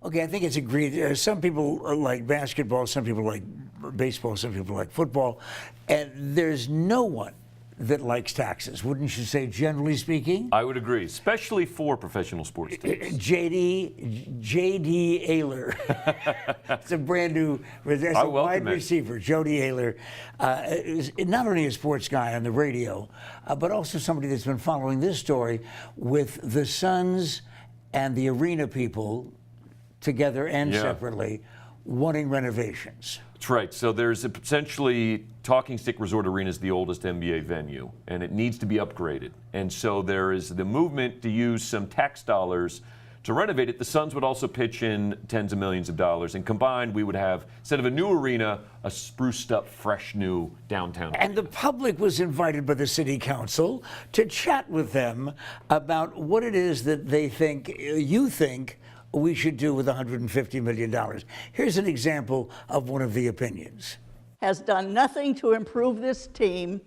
Okay, I think it's agreed. Some people like basketball, some people like baseball, some people like football, and there's no one that likes taxes, wouldn't you say, generally speaking? I would agree, especially for professional sports teams. J.D. Oehler. It's a brand new, that's a wide receiver, Jody Oehler, is not only a sports guy on the radio, but also somebody that's been following this story with the Suns and the arena people together and separately wanting renovations. That's right. So there's potentially Talking Stick Resort Arena is the oldest NBA venue, and it needs to be upgraded. And so there is the movement to use some tax dollars to renovate it. The Suns would also pitch in tens of millions of dollars, and combined we would have, instead of a new arena, a spruced up, fresh new downtown arena. And the public was invited by the city council to chat with them about what it is that they think, you think, we should do with $150 million. Here's an example of one of the opinions. Has done nothing to improve this team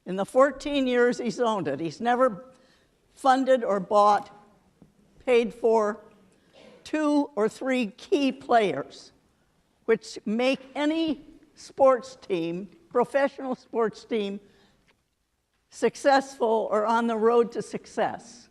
in the 14 years he's owned it. He's never funded or bought, paid for 2 or 3 key players, which make any sports team, professional sports team, successful or on the road to success.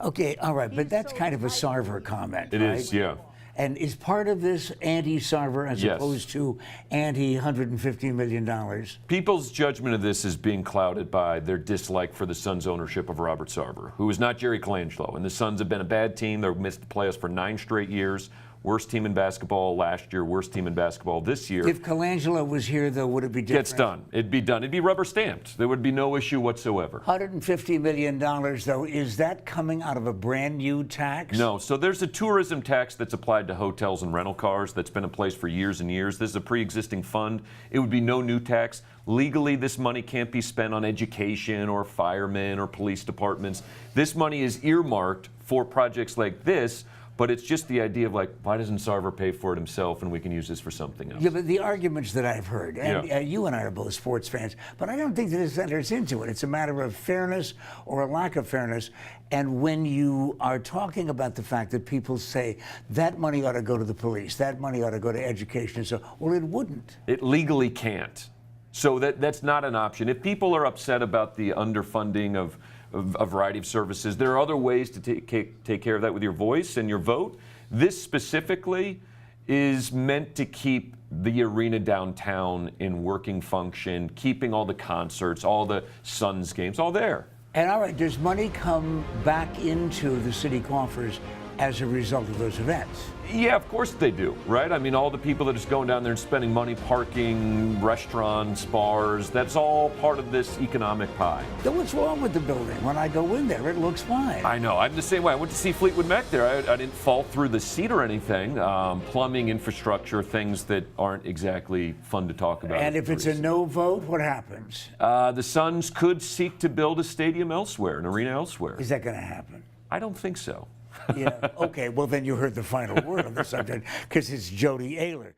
Okay, all right, but that's kind of a Sarver comment, It right? is, yeah. And is part of this anti-Sarver as opposed to anti-$150 million? People's judgment of this is being clouded by their dislike for the Suns' ownership of Robert Sarver, who is not Jerry Colangelo. And the Suns have been a bad team. They've missed the playoffs for 9 straight years. Worst team in basketball last year, worst team in basketball this year. If Colangelo was here, though, would it be different? Gets done. It'd be done. It'd be rubber stamped. There would be no issue whatsoever. $150 million, though, is that coming out of a brand new tax? No. So there's a tourism tax that's applied to hotels and rental cars that's been in place for years and years. This is a pre-existing fund. It would be no new tax. Legally, this money can't be spent on education or firemen or police departments. This money is earmarked for projects like this. But it's just the idea of, like, why doesn't Sarver pay for it himself and we can use this for something else? Yeah, but the arguments that I've heard, and you and I are both sports fans, but I don't think that this enters into it. It's a matter of fairness or a lack of fairness. And when you are talking about the fact that people say that money ought to go to the police, that money ought to go to education, so, well, it wouldn't. It legally can't. So that's not an option. If people are upset about the underfunding of a variety of services, there are other ways to take care of that with your voice and your vote. This specifically is meant to keep the arena downtown in working function, keeping all the concerts, all the Suns games, all there. And all right, does money come back into the city coffers as a result of those events? Yeah, of course they do, right? I mean, all the people that are just going down there and spending money, parking, restaurants, bars, that's all part of this economic pie. Then what's wrong with the building? When I go in there, it looks fine. I know. I'm the same way. I went to see Fleetwood Mac there. I didn't fall through the seat or anything. Plumbing, infrastructure, things that aren't exactly fun to talk about. And if it's a no vote, what happens? The Suns could seek to build a stadium elsewhere, an arena elsewhere. Is that going to happen? I don't think so. Yeah. Okay, well, then you heard the final word on the subject, because it's Jody Oehler.